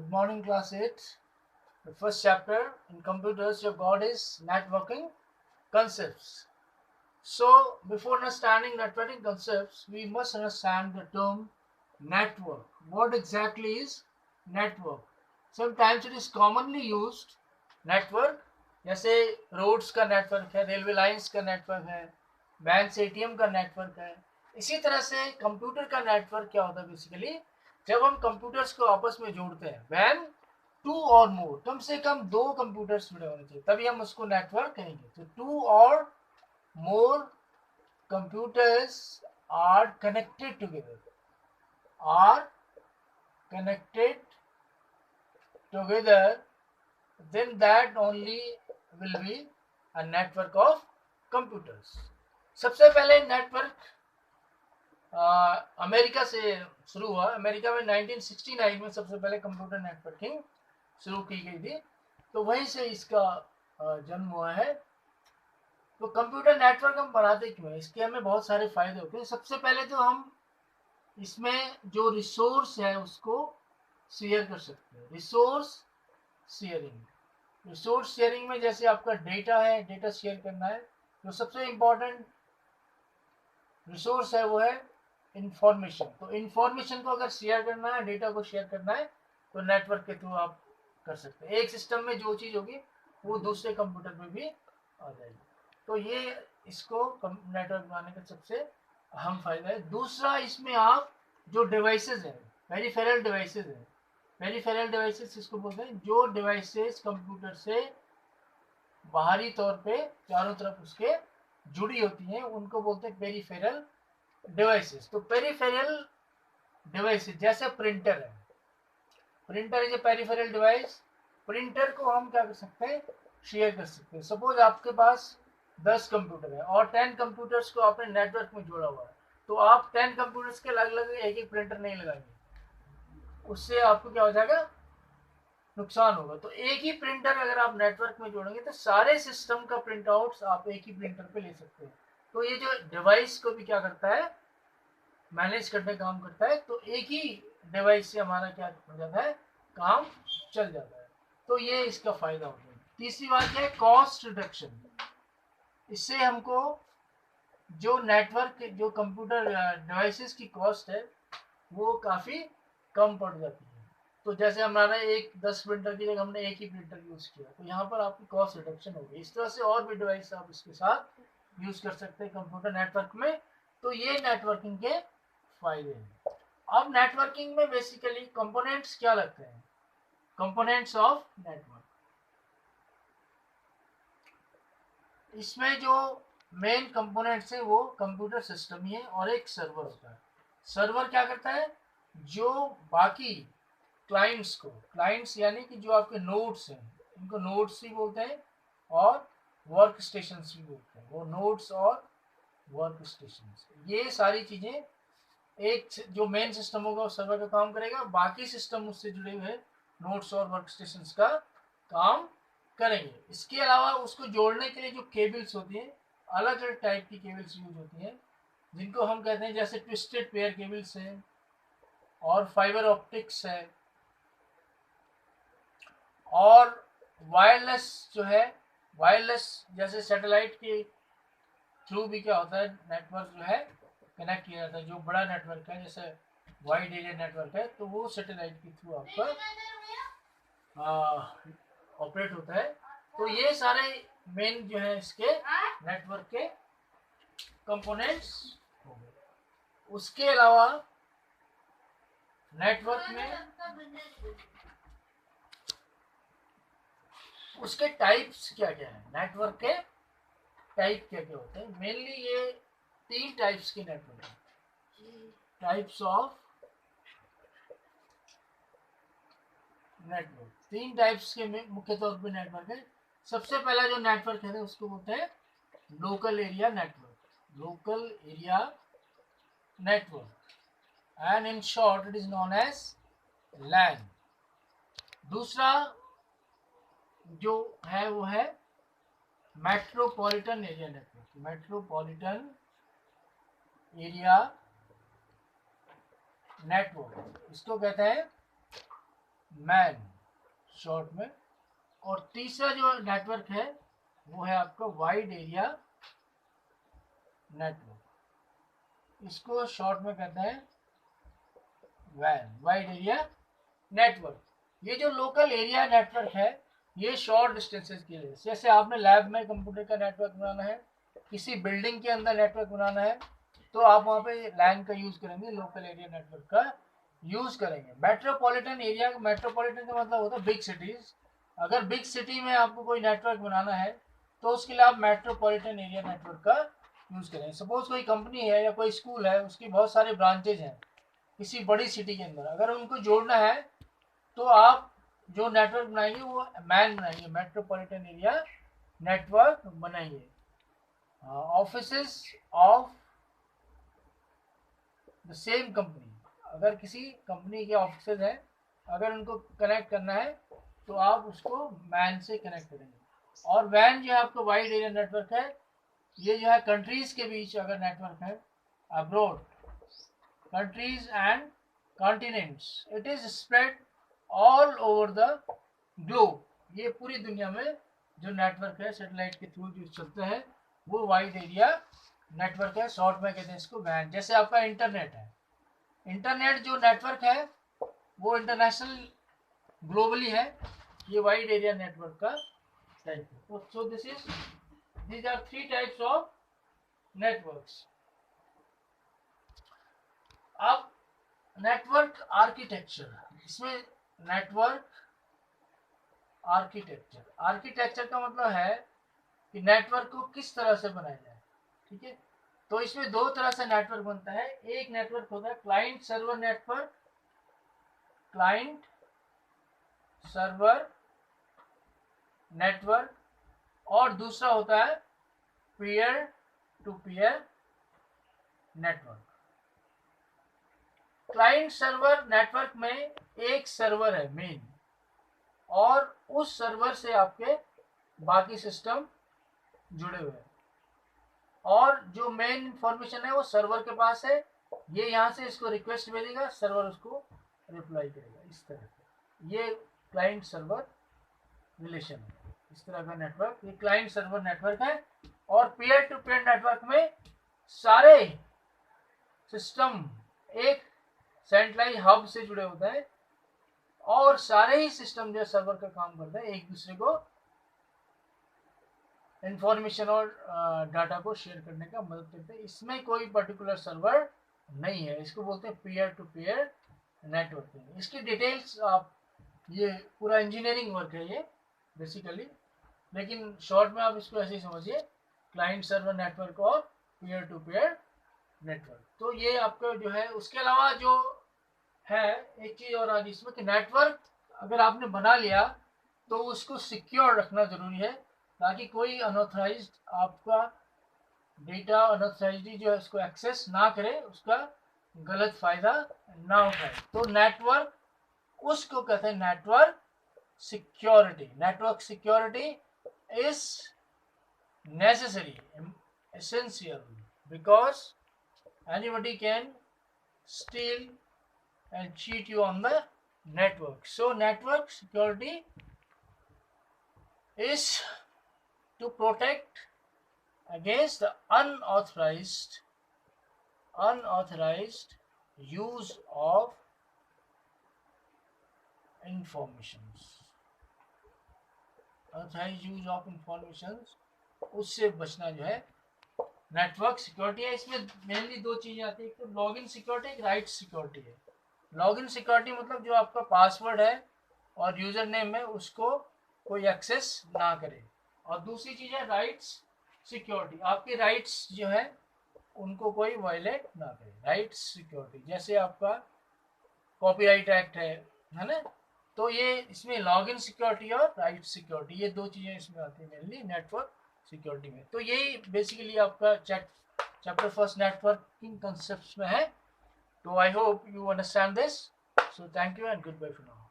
Good morning, class 8. The first chapter in computers you've got is networking concepts. So, before understanding networking concepts, we must understand the term network. What exactly is network? Sometimes it is commonly used network, जैसे roads का network है, railway lines का network है, bank से ATM का network है. इसी तरह से कंप्यूटर का नेटवर्क क्या होता है बेसिकली, जब हम कंप्यूटर्स को आपस में जोड़ते हैं, व्हेन टू और मोर, कम से कम दो कंप्यूटर्स जुड़े होने चाहिए, तभी हम उसको नेटवर्क कहेंगे. तो टू और more computers are connected together, then that only will be a network of computers. सबसे पहले नेटवर्क अमेरिका से शुरू हुआ. अमेरिका में 1969 में सबसे पहले कंप्यूटर नेटवर्किंग शुरू की गई थी, तो वहीं से इसका जन्म हुआ है. तो कंप्यूटर नेटवर्क हम बनाते क्यों हैं, इसके हमें बहुत सारे फायदे होते हैं. सबसे पहले तो हम इसमें जो रिसोर्स है उसको शेयर कर सकते हैं. रिसोर्स शेयरिंग में जैसे आपका डेटा है, डेटा शेयर करना है, तो सबसे इम्पोर्टेंट रिसोर्स है वो है इंफॉर्मेशन. तो इंफॉर्मेशन को अगर शेयर करना है, डेटा को शेयर करना है, तो नेटवर्क के थ्रू आप कर सकते हैं. एक सिस्टम में जो चीज़ होगी वो दूसरे कंप्यूटर में भी आ जाएगी. तो ये इसको नेटवर्क बनाने का सबसे अहम फायदा है. दूसरा, इसमें आप जो डिवाइसेस हैं, पेरिफेरल डिवाइसेस हैं, पेरिफेरल डिवाइसेस इसको बोलते हैं, जो डिवाइसेस कंप्यूटर से बाहरी तौर पे चारों तरफ उसके जुड़ी होती हैं, उनको बोलते हैं पेरिफेरल डिवाइसेस. तो पेरिफेरल डिवाइसेस जैसे प्रिंटर है, printer is a peripheral device. Printer को हम क्या कर सकते हैं, शेयर कर सकते हैं. सपोज आपके पास 10 कंप्यूटर है और 10 कंप्यूटर्स को आपने नेटवर्क में जोड़ा हुआ है, तो आप 10 कंप्यूटर्स के अलग अलग एक एक प्रिंटर नहीं लगाएंगे, उससे आपको क्या हो जाएगा, नुकसान होगा. तो एक ही प्रिंटर अगर आप नेटवर्क में जोड़ेंगे तो सारे सिस्टम का प्रिंट आउट आप एक ही प्रिंटर पे ले सकते हैं. तो ये जो डिवाइस को भी क्या करता है, मैनेज करने का काम करता है. तो एक ही डिवाइस से हमारा क्या हो जाता है, काम चल जाता है. तो ये इसका फायदा होता है. तीसरी बात है कॉस्ट रिडक्शन. इससे हमको जो नेटवर्क, जो कंप्यूटर डिवाइसेस की कॉस्ट है वो काफ़ी कम पड़ जाती है. तो जैसे हमारा एक 10 प्रिंटर की जगह हमने एक ही प्रिंटर यूज़ किया, तो यहाँ पर आपकी कॉस्ट रिडक्शन होगी. इस तरह से और भी डिवाइस आप इसके साथ यूज़ कर सकते हैं कंप्यूटर नेटवर्क में. तो ये नेटवर्किंग के फायदे हैं. अब नेटवर्किंग में बेसिकली कंपोनेंट्स क्या लगते हैं, कंपोनेंट्स ऑफ नेटवर्क. इसमें जो मेन कंपोनेंट्स है वो कंप्यूटर सिस्टम ही है और एक सर्वर होता है. सर्वर क्या करता है, जो बाकी क्लाइंट्स को, क्लाइंट्स यानी कि जो आपके नोड्स हैं, इनको नोड्स भी बोलते हैं और वर्क स्टेशंस भी बोलते हैं. वो नोड्स और वर्क स्टेशंस, ये सारी चीज़ें, एक जो मेन सिस्टम होगा वो सर्वर का काम करेगा, बाकी सिस्टम उससे जुड़े हुए नोड्स और वर्क स्टेशंस का काम करेंगे. इसके अलावा उसको जोड़ने के लिए जो केबल्स होती हैं, अलग अलग टाइप की केबल्स यूज होती हैं, जिनको हम कहते हैं जैसे ट्विस्टेड पेयर केबल्स हैं और फाइबर ऑप्टिक्स है, और वायरलेस जो है, वायरलेस जैसे सैटेलाइट के थ्रू भी क्या होता है, नेटवर्क जो है कनेक्ट किया जाता है. जो बड़ा नेटवर्क है जैसे वाइड एरिया नेटवर्क है, तो वो सैटेलाइट के थ्रू आपका ऑपरेट होता है. तो ये सारे मेन जो है इसके नेटवर्क के कंपोनेंट्स हो गए. उसके अलावा नेटवर्क में उसके टाइप्स क्या क्या है, नेटवर्क के टाइप क्या क्या होते हैं. मेनली ये 3 टाइप्स के नेटवर्क हैं, टाइप्स ऑफ नेटवर्क. 3 टाइप्स के मुख्य तौर पे नेटवर्क है. सबसे पहला जो नेटवर्क है उसको बोलते हैं local area network, local area network, and in short it is known as LAN. दूसरा जो है वो है metropolitan area network, metropolitan area network. इसको कहते हैं मैन शॉर्ट में। और तीसरा जो नेटवर्क है वो है आपका वाइड एरिया नेटवर्क, इसको शॉर्ट में कहते हैं वैन, वाइड एरिया नेटवर्क। ये जो लोकल एरिया नेटवर्क है ये शॉर्ट डिस्टेंसेस के लिए, जैसे आपने लैब में कंप्यूटर का नेटवर्क बनाना है, किसी बिल्डिंग के अंदर नेटवर्क बनाना है, तो आप वहाँ पे लैन का यूज करेंगे, लोकल एरिया नेटवर्क का यूज करेंगे। मेट्रोपॉलिटन एरिया, मेट्रोपॉलिटन का मतलब होता है बिग सिटीज। अगर बिग सिटी में आपको कोई नेटवर्क बनाना है तो उसके लिए आप मेट्रोपॉलिटन एरिया नेटवर्क का यूज करेंगे। सपोज कोई कंपनी है या कोई स्कूल है, उसकी बहुत सारे ब्रांचेज हैं किसी बड़ी सिटी के अंदर, अगर उनको जोड़ना है तो आप जो नेटवर्क बनाएंगे वो मैन बनाएंगे, मेट्रोपॉलिटन एरिया नेटवर्क बनाएंगे। Offices of the same company, अगर किसी कंपनी के ऑफिसेज हैं, अगर उनको कनेक्ट करना है तो आप उसको मैन से कनेक्ट करेंगे। और वैन जो है आपको वाइड एरिया नेटवर्क है, ये जो है कंट्रीज के बीच अगर नेटवर्क है, abroad countries and continents, it is spread all over the globe. ये पूरी दुनिया में जो नेटवर्क है सैटेलाइट के थ्रू जो चलता है वो वाइड एरिया नेटवर्क है, शॉर्ट में कहते हैं इसको वैन। जैसे आपका इंटरनेट है, इंटरनेट जो नेटवर्क है वो इंटरनेशनल ग्लोबली है, ये वाइड एरिया नेटवर्क का टाइप है। सो these are three types of networks. अब नेटवर्क आर्किटेक्चर, इसमें नेटवर्क आर्किटेक्चर, आर्किटेक्चर का मतलब है कि नेटवर्क को किस तरह से बनाया जाए, ठीक है। तो इसमें दो तरह से नेटवर्क बनता है, एक नेटवर्क होता है client server network, client server network, और दूसरा होता है peer to peer network. Client server network में एक सर्वर है मेन, और उस सर्वर से आपके बाकी सिस्टम जुड़े हुए हैं, और जो मेन इंफॉर्मेशन है वो सर्वर के पास है, ये यहाँ से इसको रिक्वेस्ट भेजेगा, सर्वर उसको रिप्लाई करेगा, इस तरह से ये क्लाइंट सर्वर रिलेशन है। इस तरह का नेटवर्क ये क्लाइंट सर्वर नेटवर्क है। और पीयर टू पीयर नेटवर्क में सारे सिस्टम एक सेंट्रलाइज हब से जुड़े होते हैं, और सारे ही सिस्टम जो सर्वर का काम करते हैं एक दूसरे को इंफॉर्मेशन और डाटा को शेयर करने का मदद करते हैं। इसमें कोई पर्टिकुलर सर्वर नहीं है, इसको बोलते हैं पीयर टू पीयर नेटवर्किंग। इसकी डिटेल्स आप, ये पूरा इंजीनियरिंग वर्क है ये बेसिकली, लेकिन शॉर्ट में आप इसको ऐसे ही समझिए, क्लाइंट सर्वर नेटवर्क और पीयर टू पीयर नेटवर्क। तो ये आपका जो है, उसके अलावा जो है एक चीज और आज इसमें कि नेटवर्क अगर आपने बना लिया तो उसको सिक्योर रखना जरूरी है, ताकि कोई अनऑथराइज्ड आपका डेटा अनऑथराइज्ड जो है उसको एक्सेस ना करे, उसका गलत फायदा ना उठाए। तो नेटवर्क उसको कहते हैं network security. Network security is necessary, essential, because anybody can steal and cheat you on the network. So network security is to protect against the unauthorized use of informations, unauthorized use of information, उससे बचना जो है network security है। इसमें mainly दो चीजें आती है, एक तो लॉगिन सिक्योरिटी, एक राइट सिक्योरिटी है। लॉगिन सिक्योरिटी मतलब जो आपका पासवर्ड है और यूजर नेम है उसको कोई एक्सेस ना करे, और दूसरी चीज है राइट्स सिक्योरिटी, आपके राइट्स जो है उनको कोई वायलेट ना करे। राइट्स सिक्योरिटी जैसे आपका कॉपीराइट एक्ट है ना, तो ये इसमें लॉगिन सिक्योरिटी और राइट सिक्योरिटी, ये दो चीज़ें इसमें आती है मेनली नेटवर्क सिक्योरिटी में। तो यही बेसिकली आपका चैप्टर फर्स्ट नेटवर्किंग कंसेप्ट्स में है। तो I hope you understand this, so thank you and good bye for now.